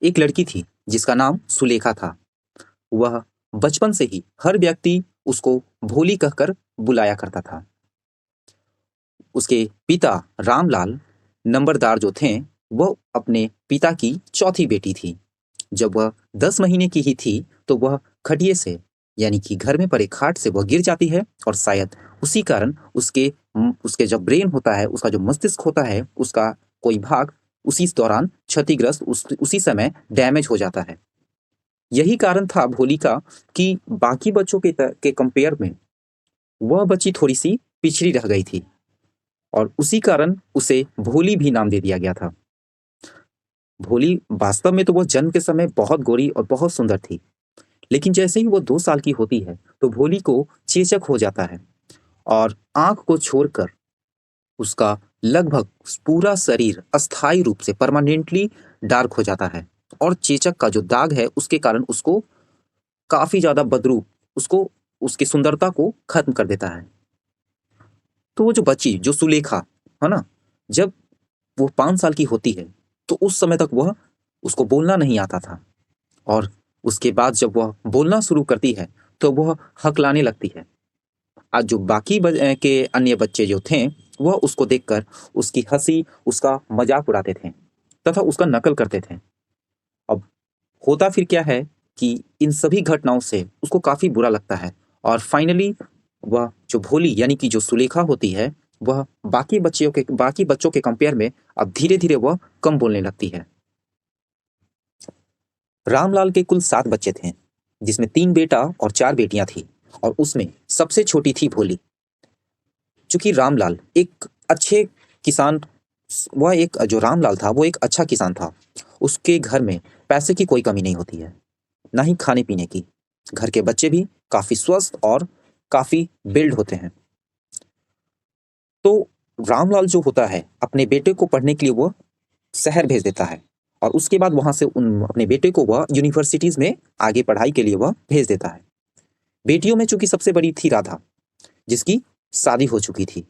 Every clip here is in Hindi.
एक लड़की थी जिसका नाम सुलेखा था। वह बचपन से ही हर व्यक्ति उसको भोली कहकर बुलाया करता था। उसके पिता रामलाल नंबरदार जो थे, वह अपने पिता की चौथी बेटी थी। जब वह 10 महीने की ही थी तो वह खटिये से यानी कि घर में पड़े खाट से वह गिर जाती है और शायद उसी कारण उसके जो ब्रेन होता है, उसका जो मस्तिष्क होता है, उसका कोई भाग उसी दौरान क्षतिग्रस्त उसी समय डैमेज हो जाता है। यही कारण था भोली का कि बाकी बच्चों के कंपेयर में वह बच्ची थोड़ी सी पिछड़ी रह गई थी और उसी कारण उसे भोली भी नाम दे दिया गया था। भोली वास्तव में तो वह जन्म के समय बहुत गोरी और बहुत सुंदर थी, लेकिन जैसे ही वो 2 साल की होती है तो भोली को चेचक हो जाता है और आंख को छोड़कर उसका लगभग पूरा शरीर अस्थायी रूप से परमानेंटली डार्क हो जाता है और चेचक का जो दाग है उसके कारण उसको काफी ज्यादा बदरूप उसको उसकी सुंदरता को खत्म कर देता है। तो वो जो बच्ची जो सुलेखा है ना, जब वो 5 साल की होती है तो उस समय तक वह उसको बोलना नहीं आता था और उसके बाद जब वह बोलना शुरू करती है तो वह हकलाने लगती है। आज जो बाकी के अन्य बच्चे जो थे वह उसको देखकर उसकी हंसी उसका मजाक उड़ाते थे तथा उसका नकल करते थे। अब होता फिर क्या है कि इन सभी घटनाओं से उसको काफी बुरा लगता है और फाइनली वह जो भोली यानी कि जो सुलेखा होती है वह बाकी बच्चों के कंपेयर में अब धीरे धीरे वह कम बोलने लगती है। रामलाल के कुल 7 बच्चे थे, जिसमें 3 बेटा और 4 बेटियां थी और उसमें सबसे छोटी थी भोली। चूंकि रामलाल एक अच्छे किसान वह एक जो रामलाल था वो एक अच्छा किसान था। उसके घर में पैसे की कोई कमी नहीं होती है, ना ही खाने पीने की। घर के बच्चे भी काफी स्वस्थ और काफी बिल्ड होते हैं। तो रामलाल जो होता है अपने बेटे को पढ़ने के लिए वो शहर भेज देता है और उसके बाद वहां से अपने बेटे को वह यूनिवर्सिटीज में आगे पढ़ाई के लिए वह भेज देता है। बेटियों में चूंकि सबसे बड़ी थी राधा, जिसकी शादी हो चुकी थी,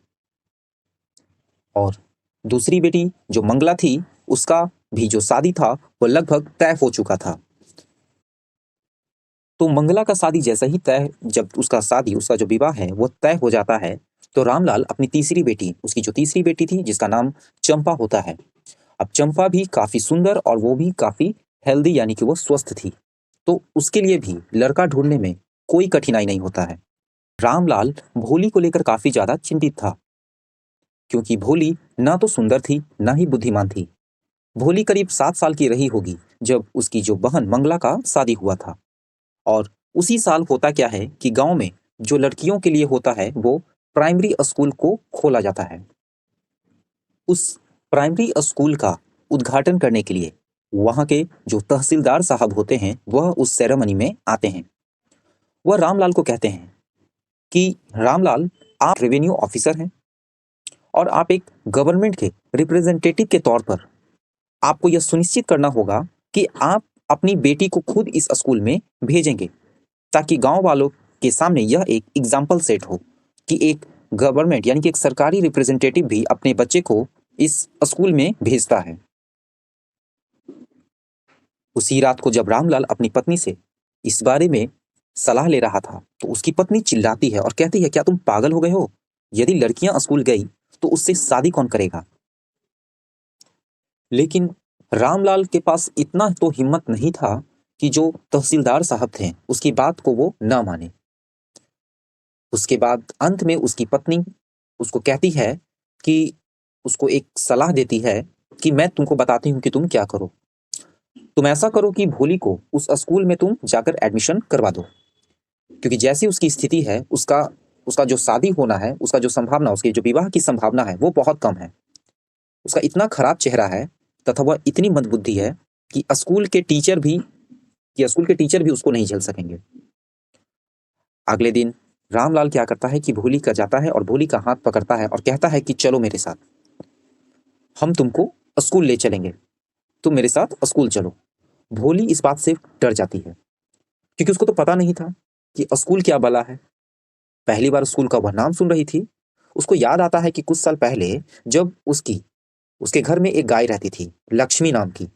और दूसरी बेटी जो मंगला थी उसका भी जो शादी था वो लगभग तय हो चुका था। तो मंगला का शादी जैसा ही तय जब उसका जो विवाह है वो तय हो जाता है तो रामलाल अपनी उसकी जो तीसरी बेटी थी जिसका नाम चंपा होता है। अब चंपा भी काफी सुंदर और वो भी काफी हेल्दी यानी कि वो स्वस्थ थी, तो उसके लिए भी लड़का ढूंढने में कोई कठिनाई नहीं होता है। रामलाल भोली को लेकर काफी ज्यादा चिंतित था, क्योंकि भोली ना तो सुंदर थी ना ही बुद्धिमान थी। भोली करीब 7 साल की रही होगी जब उसकी जो बहन मंगला का शादी हुआ था। और उसी साल होता क्या है कि गांव में जो लड़कियों के लिए होता है वो प्राइमरी स्कूल को खोला जाता है। उस प्राइमरी स्कूल का उद्घाटन करने के लिए वहां के जो तहसीलदार साहब होते हैं वह उस सेरेमनी में आते हैं। वह रामलाल को कहते हैं कि रामलाल, आप रेवेन्यू ऑफिसर हैं और आप एक गवर्नमेंट के रिप्रेजेंटेटिव के तौर पर आपको यह सुनिश्चित करना होगा कि आप अपनी बेटी को खुद इस स्कूल में भेजेंगे, ताकि गांव वालों के सामने यह एक एग्जाम्पल सेट हो कि एक गवर्नमेंट यानी कि एक सरकारी रिप्रेजेंटेटिव भी अपने बच्चे को इस स्कूल में भेजता है। उसी रात को जब रामलाल अपनी पत्नी से इस बारे में सलाह ले रहा था तो उसकी पत्नी चिल्लाती है और कहती है, क्या तुम पागल हो गए हो? यदि लड़कियां स्कूल गई तो उससे शादी कौन करेगा? लेकिन रामलाल के पास इतना तो हिम्मत नहीं था कि जो तहसीलदार साहब थे उसकी बात को वो न माने। उसके बाद अंत में उसकी पत्नी उसको कहती है कि उसको एक सलाह देती है कि मैं तुमको बताती हूँ कि तुम क्या करो। तुम ऐसा करो कि भोली को उस स्कूल में तुम जाकर एडमिशन करवा दो, क्योंकि जैसी उसकी स्थिति है उसका उसका जो शादी होना है, उसका जो संभावना, उसकी जो विवाह की संभावना है वो बहुत कम है। उसका इतना खराब चेहरा है तथा वह इतनी मंदबुद्धि है कि स्कूल के टीचर भी उसको नहीं झेल सकेंगे। अगले दिन रामलाल क्या करता है कि भोली का जाता है और भोली का हाथ पकड़ता है और कहता है कि चलो मेरे साथ, हम तुमको स्कूल ले चलेंगे, तुम मेरे साथ स्कूल चलो। भोली इस बात से डर जाती है, क्योंकि उसको तो पता नहीं था कि स्कूल क्या बला है। पहली बार स्कूल का वह नाम सुन रही थी। उसको याद आता है कि कुछ साल पहले जब उसके घर में एक गाय रहती थी, लक्ष्मी नाम की,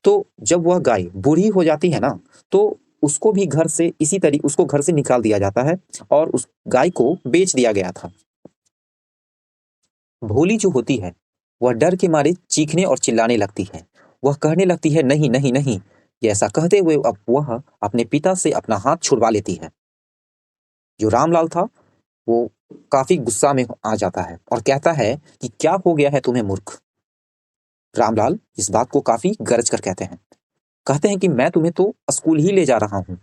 तो जब वह गाय बूढ़ी हो जाती है ना, तो उसको भी घर से इसी तरीके उसको घर से निकाल दिया जाता है और उस गाय को बेच दिया गया था। भोली जो होती है, वह डर के मारे चीखने और चिल्लाने लगती है। वह कहने लगती है, नहीं, नहीं, नहीं। ये ऐसा कहते हुए अब वह अपने पिता से अपना हाथ छुड़वा लेती है। जो रामलाल था, वो काफ़ी गुस्सा में आ जाता है और कहता है कि क्या हो गया है तुम्हें मूर्ख? रामलाल इस बात को काफ़ी गरज कर कहते हैं। कहते हैं कि मैं तुम्हें तो स्कूल ही ले जा रहा हूँ।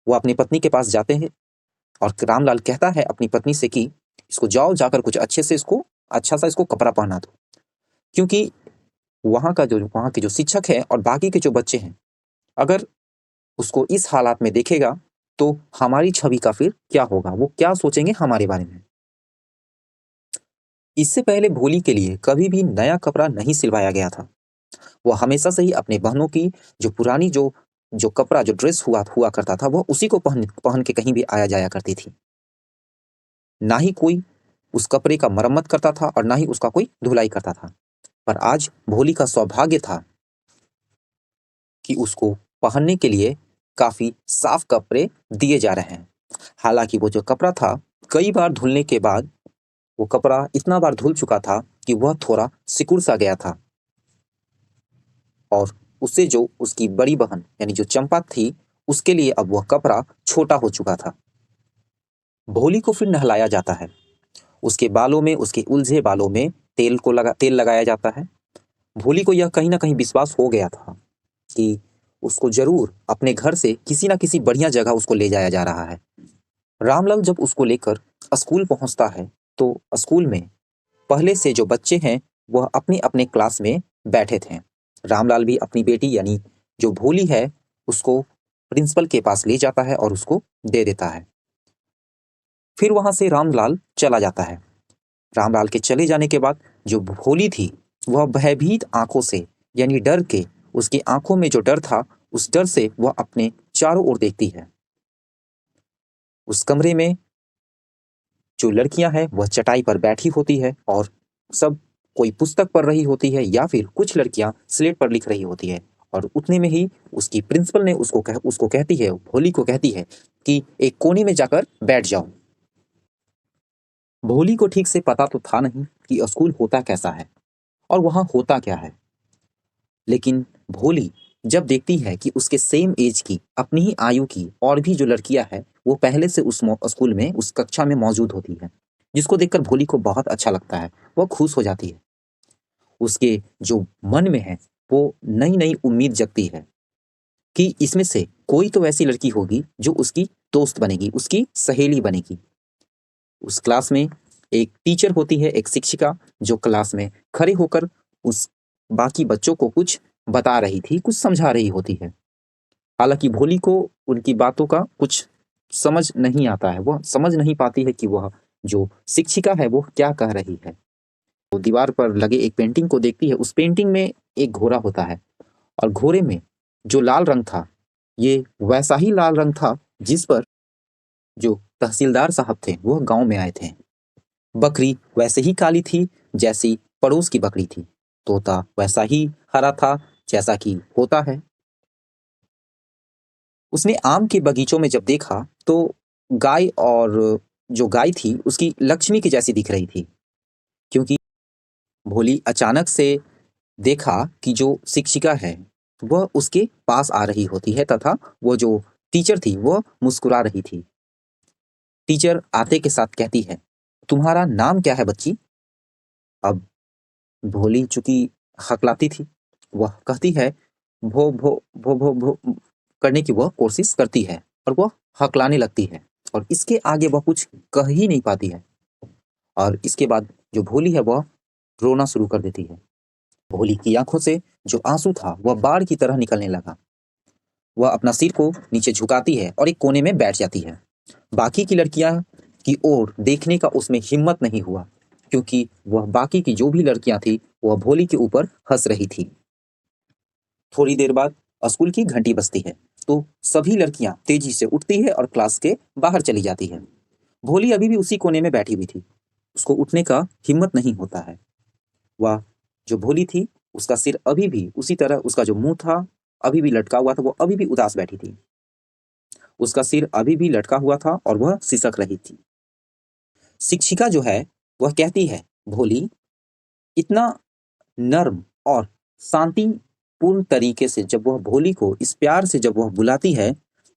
वो अपनी पत्नी के पास जाते हैं और रामलाल कहता है अपनी पत्नी से कि इसको जाओ जाकर कुछ अच्छे से इसको अच्छा सा इसको कपड़ा पहना दो। क्योंकि वहाँ के जो शिक्षक हैं और बाकी के जो बच्चे हैं, अगर उसको इस हालात में देखेगा तो हमारी छवि का फिर क्या होगा? वो क्या सोचेंगे हमारे बारे में? इससे पहले भोली के लिए कभी भी नया कपड़ा नहीं सिलवाया गया था। वो हमेशा से ही अपने बहनों की जो पुरानी जो कपड़ा जो ड्रेस हुआ हुआ करता था, वो उसी को पहन पहन के कहीं भी आया जाया करती थी। ना ही कोई उस कपड़े का मरम्मत करता था और ना ही उसका कोई धुलाई करता था। पर आज भोली का सौभाग्य था कि उसको पहनने के लिए काफ़ी साफ कपड़े दिए जा रहे हैं। हालाँकि वो जो कपड़ा था, कई बार धुलने के बाद वो कपड़ा इतना बार धुल चुका था कि वह थोड़ा सिकुड़ सा गया था और उससे जो उसकी बड़ी बहन यानी जो चंपा थी, उसके लिए अब वह कपड़ा छोटा हो चुका था। भोली को फिर नहलाया जाता है। उसके बालों में, उसके उलझे बालों में तेल लगाया जाता है। भोली को यह कहीं न कहीं विश्वास हो गया था कि उसको ज़रूर अपने घर से किसी न किसी बढ़िया जगह उसको ले जाया जा रहा है। रामलाल जब उसको लेकर स्कूल पहुँचता है, तो स्कूल में पहले से जो बच्चे हैं, वह अपने-अपने क्लास में बैठे थे। रामलाल भी अपनी बेटी यानी जो भोली है, उसको प्रिंसिपल के पास ले जाता है और उसको दे देता है। फिर वहाँ से रामलाल चला जाता है। रामलाल के चले जाने के बाद जो भोली थी, वह भयभीत आँखों से यानी डर के उसकी आँखों में जो डर था, उस डर से वह अपने चारों ओर देखती है। उस कमरे में जो लड़कियां हैं वह चटाई पर बैठी होती है और सब कोई पुस्तक पढ़ रही होती है या फिर कुछ लड़कियां स्लेट पर लिख रही होती है और उतने में ही उसकी प्रिंसिपल ने उसको कहती है, भोली को कहती है कि एक कोने में जाकर बैठ जाओ। भोली को ठीक से पता तो था नहीं कि स्कूल होता कैसा है और वहाँ होता क्या है, लेकिन भोली जब देखती है कि उसके सेम एज की अपनी ही आयु की और भी जो लड़कियां हैं वो पहले से उस स्कूल में उस कक्षा में मौजूद होती है, जिसको देखकर भोली को बहुत अच्छा लगता है। वह खुश हो जाती है। उसके जो मन में है वो नई नई उम्मीद जगती है कि इसमें से कोई तो ऐसी लड़की होगी जो उसकी दोस्त बनेगी, उसकी सहेली बनेगी। उस क्लास में एक टीचर होती है, एक शिक्षिका, जो क्लास में खड़े होकर उस बाकी बच्चों को कुछ बता रही थी, कुछ समझा रही होती है। हालांकि भोली को उनकी बातों का कुछ समझ नहीं आता है। वह समझ नहीं पाती है कि वह जो शिक्षिका है वो क्या कह रही है। वो दीवार पर लगे एक पेंटिंग को देखती है। उस पेंटिंग में एक घोड़ा होता है और घोड़े में जो लाल रंग था, ये वैसा ही लाल रंग था जिस पर जो तहसीलदार साहब थे वो गांव में आए थे। बकरी वैसे ही काली थी जैसी पड़ोस की बकरी थी। तोता वैसा ही हरा था जैसा कि होता है। उसने आम के बगीचों में जब देखा तो गाय, और जो गाय थी उसकी लक्ष्मी की जैसी दिख रही थी, क्योंकि भोली अचानक से देखा कि जो शिक्षिका है वह उसके पास आ रही होती है तथा वो जो टीचर थी वह मुस्कुरा रही थी। टीचर आते के साथ कहती है, तुम्हारा नाम क्या है बच्ची? अब भोली चूंकि हकलाती थी, वह कहती है, भो भो भो भो भो करने की वह कोशिश करती है और वह हकलाने लगती है और इसके आगे वह कुछ कह ही नहीं पाती है। और इसके बाद जो भोली है वह रोना शुरू कर देती है। भोली की आंखों से जो आंसू था वह बाढ़ की तरह निकलने लगा। वह अपना सिर को नीचे झुकाती है और एक कोने में बैठ जाती है। बाकी की लड़कियां की ओर देखने का उसमें हिम्मत नहीं हुआ, क्योंकि वह बाकी की जो भी लड़कियां थी वह भोली के ऊपर हंस रही थी। थोड़ी देर बाद स्कूल की घंटी बजती है तो सभी लड़कियां तेजी से उठती है और क्लास के बाहर चली जाती है। भोली अभी भी उसी कोने में बैठी हुई थी। उसको उठने का हिम्मत नहीं होता है। वह जो भोली थी उसका सिर अभी भी उसी तरह, उसका जो मुंह था अभी भी लटका हुआ था, वो अभी भी उदास बैठी थी। उसका सिर अभी भी लटका हुआ था और वह सिसक रही थी। शिक्षिका जो है वह कहती है, भोली, इतना नर्म और शांतिपूर्ण तरीके से जब वह भोली को इस प्यार से जब वह बुलाती है,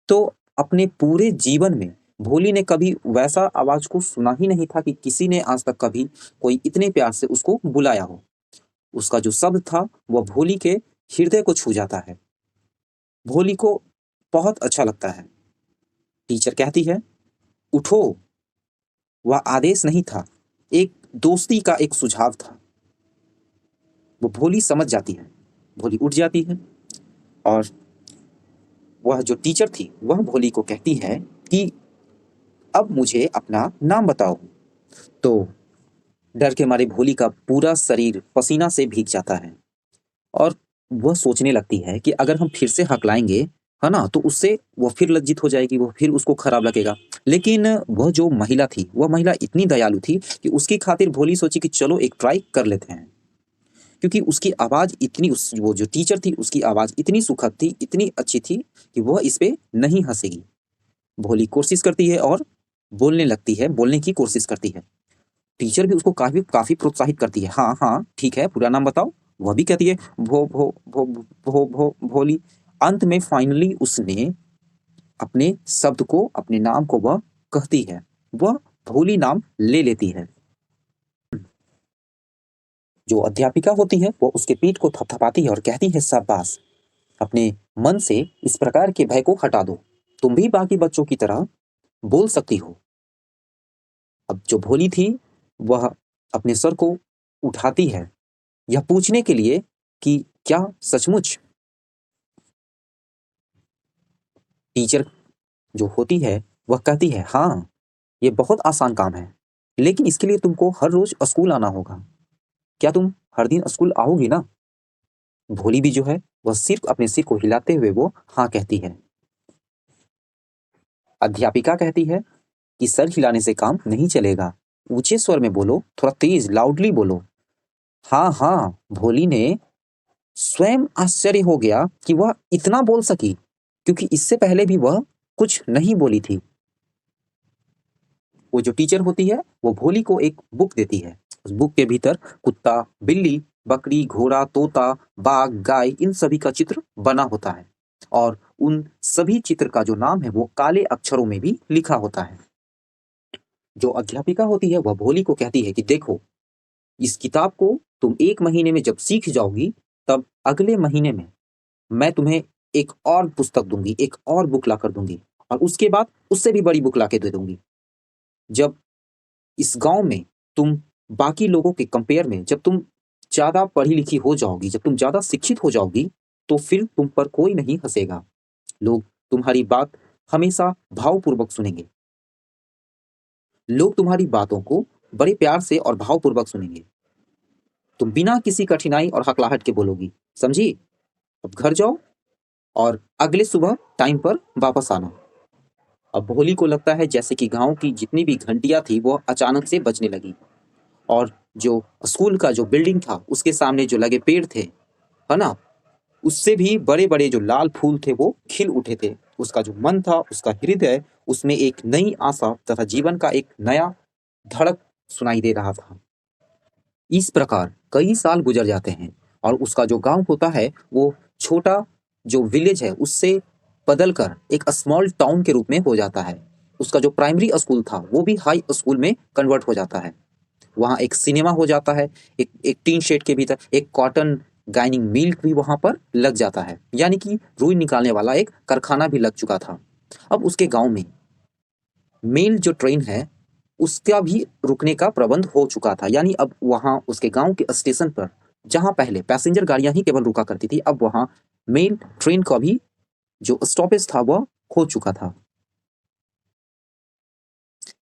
तो अपने पूरे जीवन में भोली ने कभी वैसा आवाज को सुना ही नहीं था कि किसी ने आज तक कभी कोई इतने प्यार से उसको बुलाया हो। उसका जो शब्द था वह भोली के हृदय को छू जाता है। भोली को बहुत अच्छा लगता है। टीचर कहती है, उठो। वह आदेश नहीं था, एक दोस्ती का एक सुझाव था। वो भोली समझ जाती है। भोली उठ जाती है और वह जो टीचर थी वह भोली को कहती है कि अब मुझे अपना नाम बताओ। तो डर के मारे भोली का पूरा शरीर पसीना से भीग जाता है और वह सोचने लगती है कि अगर हम फिर से हकलाएंगे, है ना, तो उससे वो फिर लज्जित हो जाएगी, वो फिर उसको खराब लगेगा। लेकिन वह जो महिला थी, वह महिला इतनी दयालु थी कि उसकी खातिर भोली सोची कि चलो एक ट्राई कर लेते हैं, क्योंकि उसकी आवाज़ इतनी वो जो टीचर थी उसकी आवाज़ इतनी सुखद थी, इतनी अच्छी थी कि वह इस पे नहीं हंसेगी। भोली कोशिश करती है और बोलने लगती है, बोलने की कोशिश करती है। टीचर भी उसको काफ़ी काफ़ी प्रोत्साहित करती है। हाँ, हाँ, ठीक है, पूरा नाम बताओ। वह भी कहती है, भो भो भो भो भो भोली। अंत में फाइनली उसने अपने शब्द को, अपने नाम को वह कहती है। वह भोली नाम ले लेती है। जो अध्यापिका होती है वो उसके पीठ को थपथपाती है और कहती है, शाबाश, अपने मन से इस प्रकार के भय को हटा दो। तुम भी बाकी बच्चों की तरह बोल सकती हो। अब जो भोली थी वह अपने सर को उठाती है, यह पूछने के लिए कि क्या सचमुच? टीचर जो होती है वह कहती है, हाँ, ये बहुत आसान काम है, लेकिन इसके लिए तुमको हर रोज स्कूल आना होगा। क्या तुम हर दिन स्कूल आओगी ना? भोली भी जो है वह सिर्फ अपने सिर को हिलाते हुए वो हाँ कहती है। अध्यापिका कहती है कि सर हिलाने से काम नहीं चलेगा, ऊंचे स्वर में बोलो, थोड़ा तेज लाउडली बोलो। हाँ, हाँ, भोली ने स्वयं आश्चर्य हो गया कि वह इतना बोल सकी, क्योंकि इससे पहले भी वह कुछ नहीं बोली थी। वो जो टीचर होती है वो भोली को एक बुक देती है। उस बुक के भीतर कुत्ता, बिल्ली, बकरी, घोड़ा, तोता, बाघ, गाय, इन सभी का चित्र बना होता है और उन सभी चित्र का जो नाम है वो काले अक्षरों में भी लिखा होता है। जो अध्यापिका होती है वह भोली को कहती है कि देखो, इस किताब को तुम 1 महीने में जब सीख जाओगी, तब अगले महीने में मैं तुम्हें एक और पुस्तक दूंगी, एक और बुक लाकर दूंगी और उसके बाद उससे भी बड़ी बुक लाके दे दूंगी। जब इस गांव में तुम बाकी लोगों के कंपेयर में जब तुम ज्यादा पढ़ी लिखी हो जाओगी, जब तुम ज्यादा शिक्षित हो जाओगी, तो फिर तुम पर कोई नहीं हंसेगा। लोग तुम्हारी बात हमेशा भावपूर्वक सुनेंगे। लोग तुम्हारी बातों को बड़े प्यार से और भावपूर्वक सुनेंगे। तुम बिना किसी कठिनाई और हकलाहट के बोलोगी, समझी? अब घर जाओ और अगले सुबह टाइम पर वापस आना। अब भोली को लगता है जैसे कि गांव की जितनी भी घंटियां थी वो अचानक से बजने लगी और जो स्कूल का जो बिल्डिंग था उसके सामने जो लगे पेड़ थे, है ना, उससे भी बड़े बड़े जो लाल फूल थे वो खिल उठे थे। उसका जो मन था, उसका हृदय, उसमें एक नई आशा तथा जीवन का एक नया धड़क सुनाई दे रहा था। इस प्रकार कई साल गुजर जाते हैं और उसका जो गांव होता है वो छोटा जो विलेज है उससे बदल कर एक स्मॉल टाउन के रूप में हो जाता है। उसका जो प्राइमरी स्कूल था वो भी हाई स्कूल में कन्वर्ट हो जाता है। वहाँ एक सिनेमा हो जाता है, एक एक टीन शेड के भीतर एक कॉटन गाइनिंग मिल भी वहाँ पर लग जाता है, यानी कि रुई निकालने वाला एक कारखाना भी लग चुका था। अब उसके गांव में मेल जो ट्रेन है उसका भी रुकने का प्रबंध हो चुका था, यानी अब वहाँ उसके गांव के स्टेशन पर जहाँ पहले पैसेंजर गाड़ियां ही केवल रुका करती थी, अब वहाँ मेल ट्रेन का भी जो स्टॉपेज था वह हो चुका था।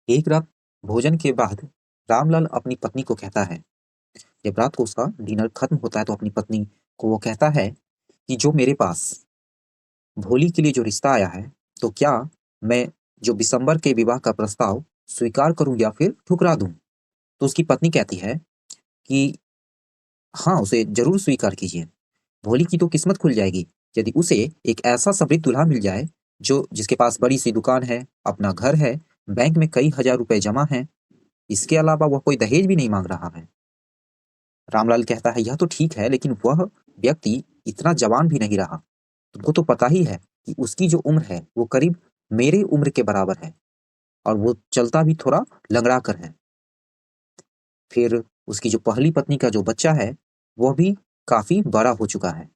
एक रात भोजन के बाद रामलाल अपनी पत्नी को कहता है, जब रात को उसका डिनर खत्म होता है तो अपनी पत्नी को वो कहता है कि जो मेरे पास भोली के लिए जो रिश्ता आया है, तो क्या मैं जो दिसंबर के विवाह का प्रस्ताव स्वीकार करूं या फिर ठुकरा दूं? तो उसकी पत्नी कहती है कि हाँ, उसे जरूर स्वीकार कीजिए। भोली की तो किस्मत खुल जाएगी यदि उसे एक ऐसा समृद्ध दूल्हा मिल जाए जो जिसके पास बड़ी सी दुकान है, अपना घर है, बैंक में कई हजार रुपए जमा हैं। इसके अलावा वह कोई दहेज भी नहीं मांग रहा है। रामलाल कहता है, यह तो ठीक है, लेकिन वह व्यक्ति इतना जवान भी नहीं रहा। तुमको तो पता ही है कि उसकी जो उम्र है वो करीब मेरे उम्र के बराबर है, और वो चलता भी थोड़ा लंगड़ा कर है। फिर उसकी जो पहली पत्नी का जो बच्चा है वह भी काफी बड़ा हो चुका है।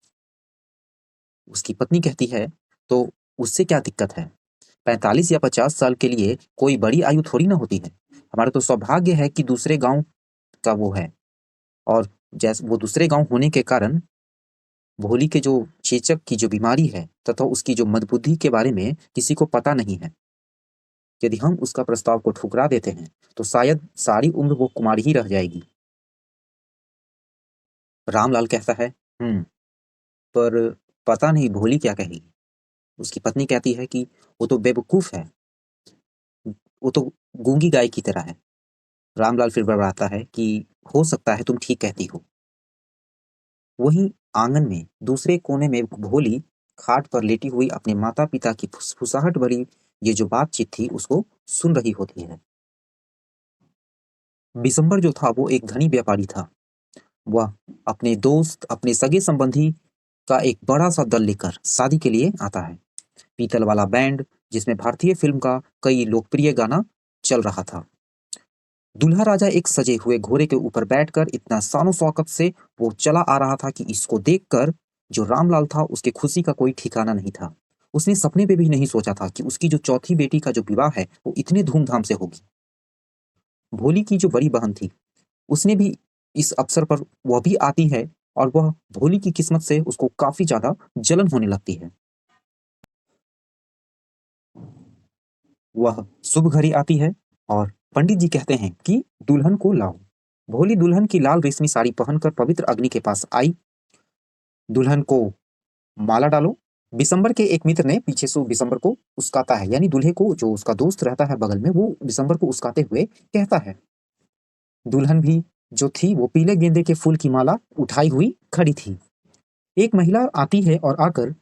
उसकी पत्नी कहती है, तो उससे क्या दिक्कत है? 45 या 50 साल के लिए कोई बड़ी आयु थोड़ी ना होती है। हमारा तो सौभाग्य है कि दूसरे गांव का वो है, और जैसे वो दूसरे गांव होने के कारण भोली के जो चेचक की जो बीमारी है तथा उसकी जो मंदबुद्धि के बारे में किसी को पता नहीं है। यदि हम उसका प्रस्ताव को ठुकरा देते हैं तो शायद सारी उम्र वो कुमारी ही रह जाएगी। रामलाल कहता है, पर पता नहीं भोली क्या कहेगी। उसकी पत्नी कहती है कि वो तो बेवकूफ है, वो तो गूंगी गाय की तरह है। रामलाल फिर बड़बड़ाता है कि हो सकता है तुम ठीक कहती हो। वहीं आंगन में दूसरे कोने में भोली खाट पर लेटी हुई अपने माता पिता की फुसफुसाहट भरी ये जो बातचीत थी उसको सुन रही होती है। बिशंबर जो था वो एक धनी व्यापारी था। वह अपने दोस्त, अपने सगे संबंधी का एक बड़ा सा दल लेकर शादी के लिए आता है। पीतल वाला बैंड जिसमें भारतीय फिल्म का कई लोकप्रिय गाना चल रहा था। दूल्हा राजा एक सजे हुए घोड़े के ऊपर बैठकर इतना शानो शौकत से वो चला आ रहा था कि इसको देखकर जो रामलाल था उसके खुशी का कोई ठिकाना नहीं था। उसने सपने में भी नहीं सोचा था कि उसकी जो चौथी बेटी का जो विवाह है वो इतने धूमधाम से होगी। भोली की जो बड़ी बहन थी उसने भी इस अवसर पर वह भी आती है, और वह भोली की किस्मत से उसको काफी ज्यादा जलन होने लगती है। वह शुभ घड़ी आती है और पंडित जी कहते हैं कि दुल्हन को लाओ। भोली दुल्हन की लाल रेशमी साड़ी पहनकर पवित्र अग्नि के पास आई। दुल्हन को माला डालो। बिशंबर के एक मित्र ने पीछे से बिशंबर को उस्काता है, यानी दूल्हे को जो उसका दोस्त रहता है बगल में वो बिशंबर को उस्काते हुए कहता है। दुल्हन भी जो थी वो पीले गेंदे के फूल की माला उठाई हुई खड़ी थी। एक महिला आती है और आकर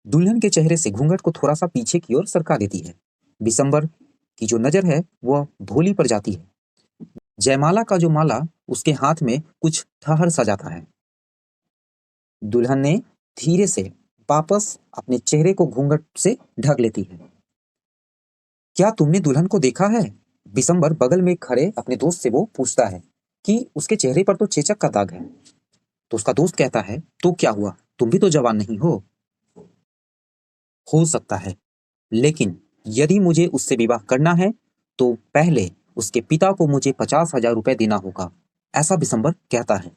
दुल्हन के चेहरे से घूंघट को थोड़ा सा पीछे की ओर सरका देती है। बिशंबर की जो नजर है वह भोली पर जाती है। जयमाला का जो माला उसके हाथ में कुछ ठहर सा जाता है। दुल्हन ने धीरे से वापस अपने चेहरे को घूंघट से ढक लेती है। क्या तुमने दुल्हन को देखा है? बिशंबर बगल में खड़े अपने दोस्त से वो पूछता है कि उसके चेहरे पर तो चेचक का दाग है। तो उसका दोस्त कहता है, तो क्या हुआ, तुम भी तो जवान नहीं हो सकता है, लेकिन यदि मुझे उससे विवाह करना है तो पहले उसके पिता को मुझे 50,000 रुपए देना होगा, ऐसा बिशंबर कहता है।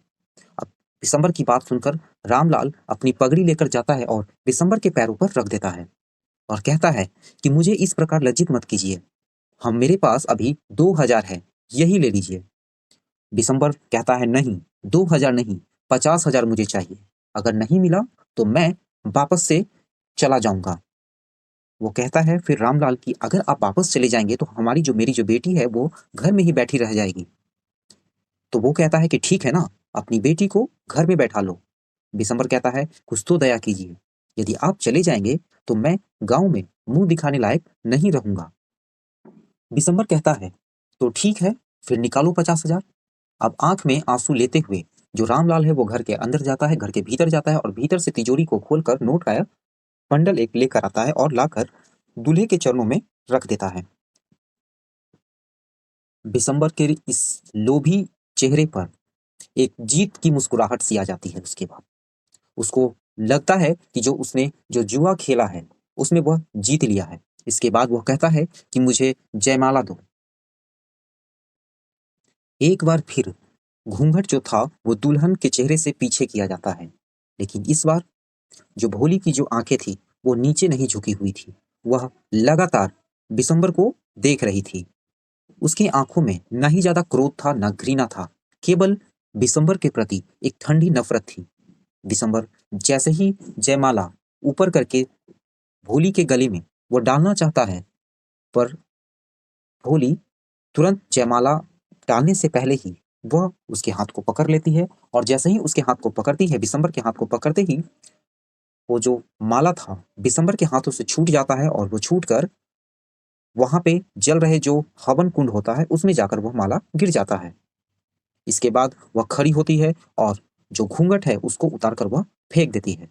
अब बिशंबर की बात सुनकर रामलाल अपनी पगड़ी लेकर जाता है और बिशंबर के पैरों पर रख देता है और कहता है कि मुझे इस प्रकार लज्जित मत कीजिए, हम मेरे पास अभी 2,000 है, यही ले लीजिए। बिशंबर कहता है, नहीं, 2,000 नहीं, 50,000 मुझे चाहिए। अगर नहीं मिला तो मैं वापस से चला जाऊंगा। वो कहता है फिर रामलाल की, अगर आप वापस चले जाएंगे तो मेरी जो बेटी है वो घर में ही बैठी रह जाएगी। तो वो कहता है कि ठीक है ना, अपनी बेटी को घर में बैठा लो। बिशंबर कहता है, कुछ तो दया कीजिए, यदि आप चले जाएंगे तो मैं गांव में मुंह दिखाने लायक नहीं रहूंगा। बिशंबर कहता है, तो ठीक है, फिर निकालो 50,000। अब आंख में आंसू लेते हुए जो रामलाल है वो घर के अंदर जाता है, घर के भीतर जाता है और भीतर से तिजोरी को खोलकर नोट का बंडल एक लेकर आता है और लाकर दूल्हे के चरणों में रख देता है। बिशंबर के इस लोभी चेहरे पर एक जीत की मुस्कुराहट सी आ जाती है। उसके बाद उसको लगता है कि जो उसने जो जुआ खेला है उसमें वह जीत लिया है। इसके बाद वह कहता है कि मुझे जयमाला दो। एक बार फिर घूंघट जो था वो दुल्हन के चेहरे से पीछे किया जाता है, लेकिन इस बार जो भोली की जो आंखें थी वो नीचे नहीं झुकी हुई थी। वह लगातार बिशंबर को देख रही थी। उसकी आंखों में ना ही ज्यादा क्रोध था ना घृणा था, केवल बिशंबर के प्रति एक ठंडी नफरत थी। बिशंबर जैसे ही जयमाला ऊपर करके भोली के गले में वो डालना चाहता है, पर भोली तुरंत जयमाला डालने से पहले ही वह उसके हाथ को पकड़ लेती है और जैसे ही उसके हाथ को पकड़ती है, बिशंबर के हाथ को पकड़ते ही वो जो माला था बिशंबर के हाथों से छूट जाता है और वो छूटकर वहां पे जल रहे जो हवन कुंड होता है उसमें जाकर वह माला गिर जाता है। इसके बाद वह खड़ी होती है और जो घूंघट है उसको उतारकर वह फेंक देती है।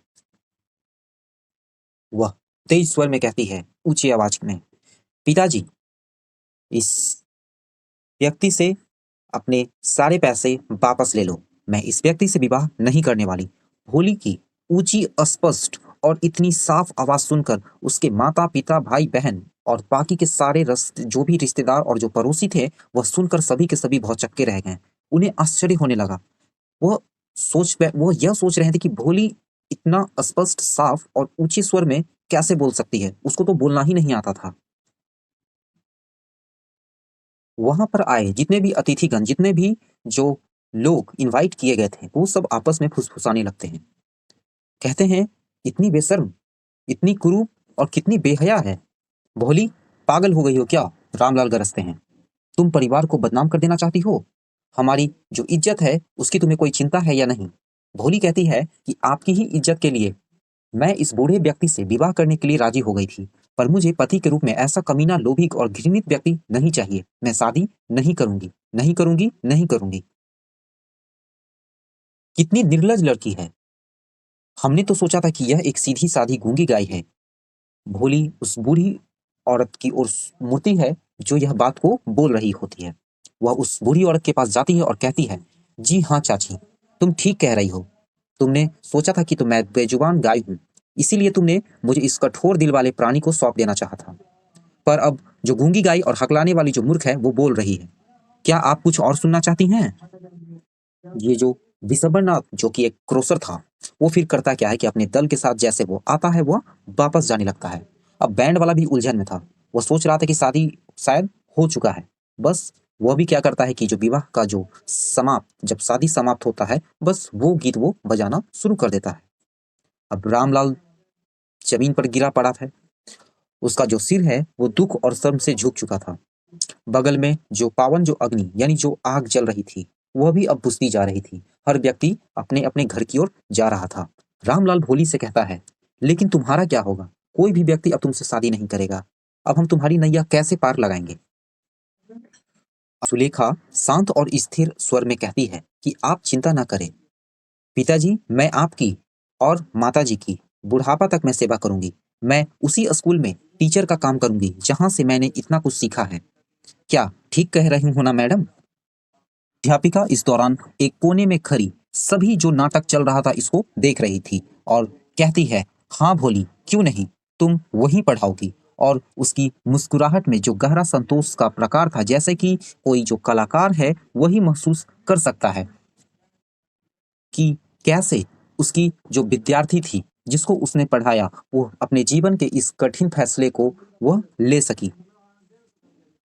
वह तेज स्वर में कहती है, ऊंची आवाज में, पिताजी, इस व्यक्ति से अपने सारे पैसे वापस ले लो। मैं इस व्यक्ति से विवाह नहीं करने वाली। भोली की ऊंची, स्पष्ट और इतनी साफ आवाज सुनकर उसके माता पिता, भाई बहन और बाकी के सारे जो भी रिश्तेदार और जो पड़ोसी थे, वह सुनकर सभी के सभी भौचक्के रह गए। उन्हें आश्चर्य होने लगा। वो यह सोच रहे थे कि भोली इतना स्पष्ट, साफ और ऊंचे स्वर में कैसे बोल सकती है। उसको तो बोलना ही नहीं आता था। वहां पर आए जितने भी अतिथिगण, जितने भी जो लोग इनवाइट किए गए थे, वो सब आपस में फुसफुसाने लगते हैं। कहते हैं, इतनी बेशर्म, इतनी कुरूप और कितनी बेहया है। भोली, पागल हो गई हो क्या? रामलाल गरजते हैं। तुम परिवार को बदनाम कर देना चाहती हो? हमारी जो इज्जत है उसकी तुम्हें कोई चिंता है या नहीं? भोली कहती है कि आपकी ही इज्जत के लिए मैं इस बूढ़े व्यक्ति से विवाह करने के लिए राजी हो गई थी, पर मुझे पति के रूप में ऐसा कमीना, लोभी और घृणित व्यक्ति नहीं चाहिए। मैं शादी नहीं करूंगी, नहीं करूंगी, नहीं करूंगी। कितनी निर्लज लड़की है। हमने तो सोचा था कि यह एक सीधी साधी गूंगी गाय है। भोली उस बूढ़ी औरत की ओर मुड़ती है जो यह बात को बोल रही होती है। वह उस बूढ़ी औरत के पास जाती है और कहती है, जी हाँ चाची, तुम ठीक कह रही हो। तुमने सोचा था कि तो मैं बेजुबान गाय हूँ, इसीलिए तुमने मुझे इस कठोर दिल वाले प्राणी को सौंप देना चाहा था। पर अब जो गूंगी गाय और हकलाने वाली जो मूर्ख है वो बोल रही है। क्या आप कुछ और सुनना चाहती हैं? ये जो विशंबरनाथ, जो कि एक क्रोसर था, वो फिर करता क्या है कि अपने दल के साथ जैसे वो आता है, वो वापस जाने लगता है। अब बैंड वाला भी उलझन में था। वो सोच रहा था कि शादी शायद हो चुका है। बस वह भी क्या करता है कि जो विवाह का जो जब शादी समाप्त होता है, बस वो गीत वो बजाना शुरू कर देता है। अब रामलाल जमीन पर गिरा पड़ा था। उसका जो सिर है वो दुख और शर्म से झुक चुका था। बगल में जो पावन जो अग्नि यानी जो आग जल रही थी, वह भी अब बुझती जा रही थी। हर व्यक्ति अपने अपने घर की ओर जा रहा था। रामलाल भोली से कहता है, लेकिन तुम्हारा क्या होगा? कोई भी व्यक्ति अब तुमसे शादी नहीं करेगा। अब हम तुम्हारी नैया कैसे पार लगाएंगे? सुलेखा शांत और स्थिर स्वर में कहती है कि आप चिंता ना करें पिताजी, मैं आपकी और माताजी की बुढ़ापा तक मैं सेवा करूंगी। मैं उसी स्कूल में टीचर का काम करूंगी जहां से मैंने इतना कुछ सीखा है। क्या ठीक कह रही हूं ना मैडम? अध्यापिका इस दौरान एक कोने में खड़ी सभी जो नाटक चल रहा था इसको देख रही थी और कहती है, हाँ भोली, क्यों नहीं, तुम वहीं पढ़ाओगी। और उसकी मुस्कुराहट में जो गहरा संतोष का प्रकार था, जैसे कि कोई जो कलाकार है वही महसूस कर सकता है कि कैसे उसकी जो विद्यार्थी थी जिसको उसने पढ़ाया, वो अपने जीवन के इस कठिन फैसले को वह ले सकी।